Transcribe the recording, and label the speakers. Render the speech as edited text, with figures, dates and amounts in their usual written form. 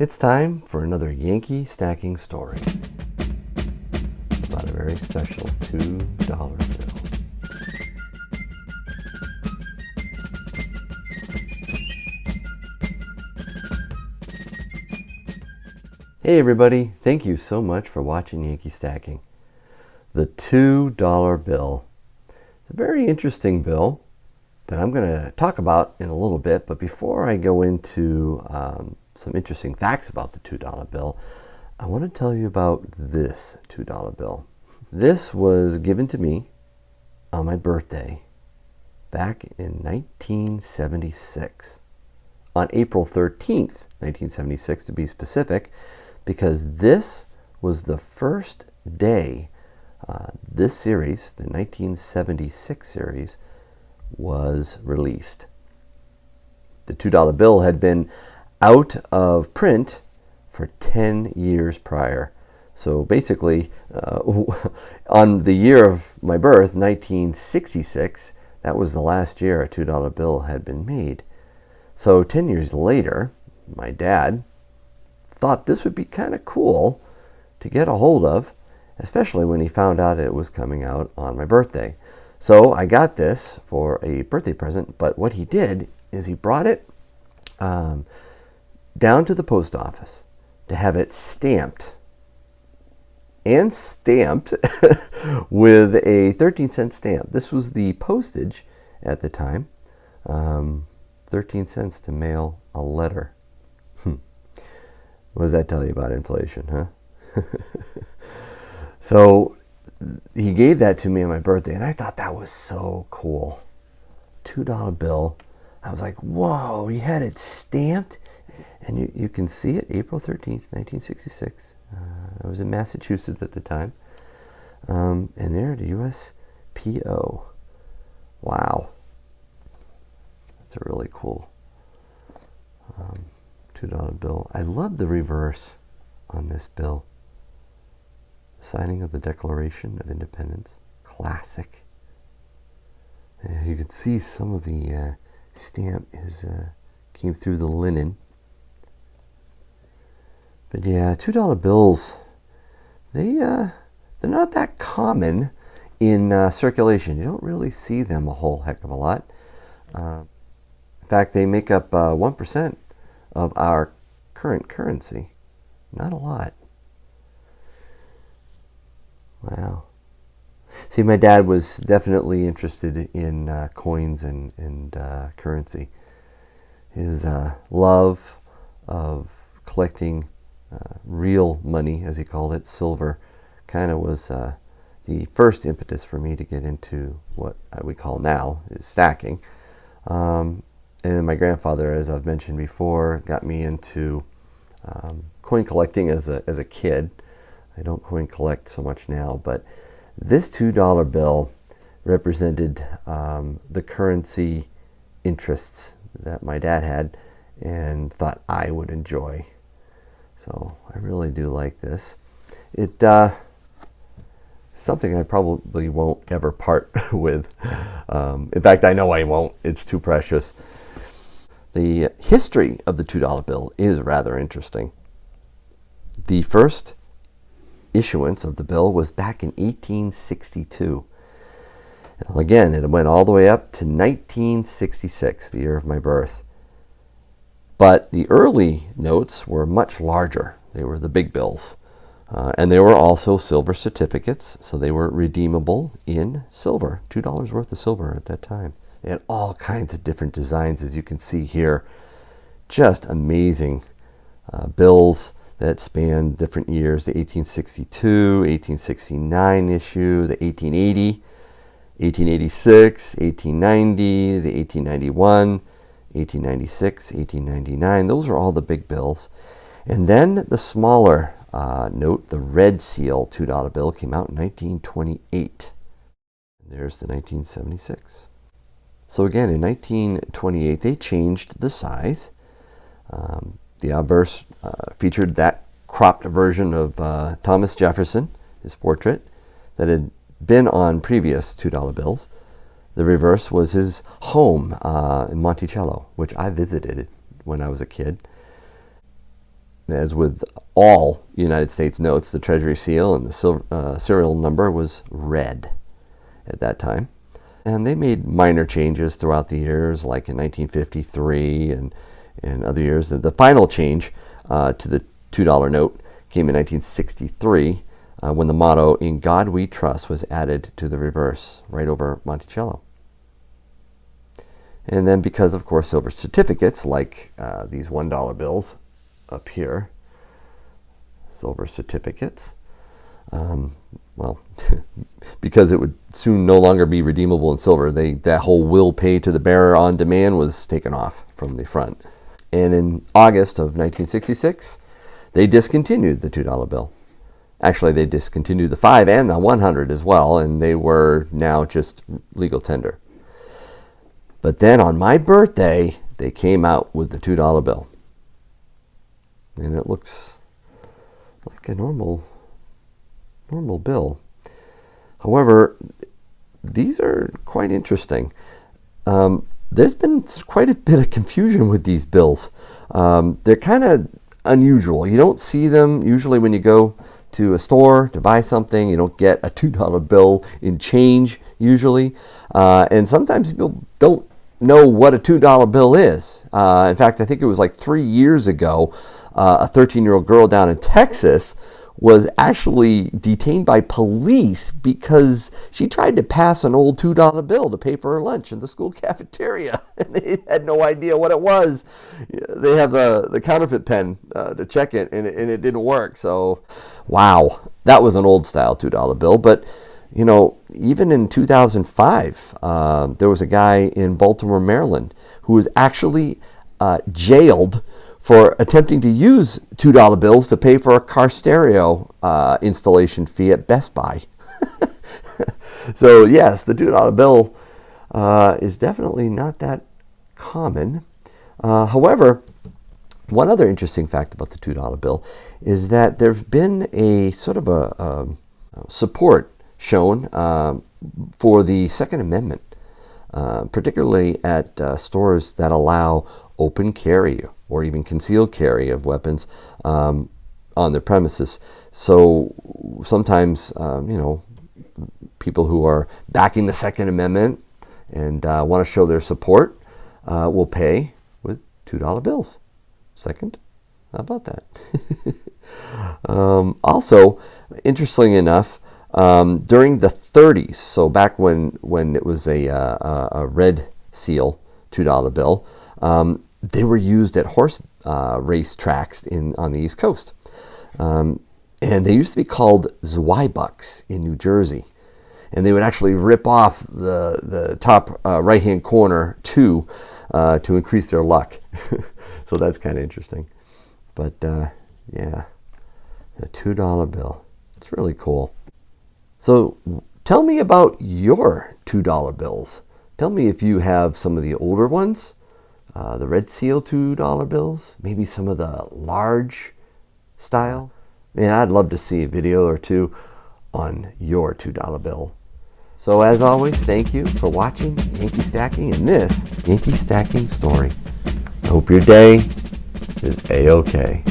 Speaker 1: It's time for another Yankee Stacking Story about a very special $2 bill. Hey everybody, thank you so much for watching Yankee Stacking. The $2 bill. It's a very interesting bill that I'm going to talk about in a little bit, but before I go into some interesting facts about the $2 bill, I want to tell you about this $2 bill. This was given to me on my birthday back in 1976, on April 13th, 1976 to be specific, because this was the first day this series, the 1976 series, was released. The $2 bill had been out of print for 10 years prior. So basically, on the year of my birth, 1966, that was the last year a $2 bill had been made. So 10 years later, my dad thought this would be kind of cool to get a hold of, especially when he found out it was coming out on my birthday. So I got this for a birthday present, but what he did is he brought it down to the post office to have it stamped with a 13-cent stamp. This was the postage at the time, 13 cents to mail a letter. What does that tell you about inflation, huh? So he gave that to me on my birthday, and I thought that was so cool. $2 bill. I was like, whoa, he had it stamped. And you can see it, April 13th, 1966. I was in Massachusetts at the time. And there, the USPO. Wow. That's a really cool $2 bill. I love the reverse on this bill. Signing of the Declaration of Independence. Classic. You can see some of the stamp came through the linen. But yeah, $2 bills, they're not that common in circulation. You don't really see them a whole heck of a lot. In fact, they make up 1% of our current currency. Not a lot. Wow. See, my dad was definitely interested in coins and currency. His love of collecting real money, as he called it, silver, kind of was the first impetus for me to get into what we call now is stacking. And my grandfather, as I've mentioned before, got me into coin collecting as a kid. I don't coin collect so much now, but this $2 bill represented the currency interests that my dad had and thought I would enjoy. So I really do like this. It's something I probably won't ever part with. In fact, I know I won't. It's too precious. The history of the $2 bill is rather interesting. The first issuance of the bill was back in 1862. Again, it went all the way up to 1966, the year of my birth. But the early notes were much larger. They were the big bills. And they were also silver certificates, so they were redeemable in silver, $2 worth of silver at that time. They had all kinds of different designs, as you can see here. Just amazing bills that spanned different years, the 1862, 1869 issue, the 1880, 1886, 1890, the 1891, 1896, 1899. Those are all the big bills. And then the smaller note, the red seal $2 bill, came out in 1928. There's the 1976. So again, in 1928, they changed the size. The obverse featured that cropped version of Thomas Jefferson, his portrait, that had been on previous $2 bills. The reverse was his home in Monticello, which I visited when I was a kid. As with all United States notes, the Treasury seal and the serial number was red at that time. And they made minor changes throughout the years, like in 1953 and other years. The final change to the $2 note came in 1963 when the motto, "In God We Trust," was added to the reverse right over Monticello. And then because, of course, silver certificates, like these $1 bills up here, silver certificates, well, because it would soon no longer be redeemable in silver, that whole will pay to the bearer on demand was taken off from the front. And in August of 1966, they discontinued the $2 bill. Actually, they discontinued the 5 and the 100 as well, and they were now just legal tender. But then on my birthday, they came out with the $2 bill. And it looks like a normal bill. However, these are quite interesting. There's been quite a bit of confusion with these bills. They're kind of unusual. You don't see them usually when you go to a store to buy something. You don't get a $2 bill in change usually. And sometimes people don't know what a $2 bill is. In fact, I think it was like 3 years ago, a 13-year-old girl down in Texas was actually detained by police because she tried to pass an old $2 bill to pay for her lunch in the school cafeteria, and they had no idea what it was. They have the counterfeit pen to check it, and it didn't work. So, wow, that was an old-style $2 bill. But, you know, even in 2005, there was a guy in Baltimore, Maryland, who was actually jailed for attempting to use $2 bills to pay for a car stereo installation fee at Best Buy. So yes, the $2 bill is definitely not that common. However, one other interesting fact about the $2 bill is that there's been a sort of a support shown for the Second Amendment, particularly at stores that allow open carry or even concealed carry of weapons on their premises. So sometimes, people who are backing the Second Amendment and want to show their support will pay with $2 bills. Second, how about that? Also, interestingly enough, during the 30s, so back when it was a red seal $2 bill, they were used at horse race tracks on the East Coast. And they used to be called Zweibucks in New Jersey. And they would actually rip off the top right-hand corner to increase their luck. So that's kind of interesting. But yeah, the $2 bill. It's really cool. So tell me about your $2 bills. Tell me if you have some of the older ones, the red seal $2 bills, maybe some of the large style. Man, I'd love to see a video or two on your $2 bill. So as always, thank you for watching Yankee Stacking and this Yankee Stacking Story. I hope your day is A-OK.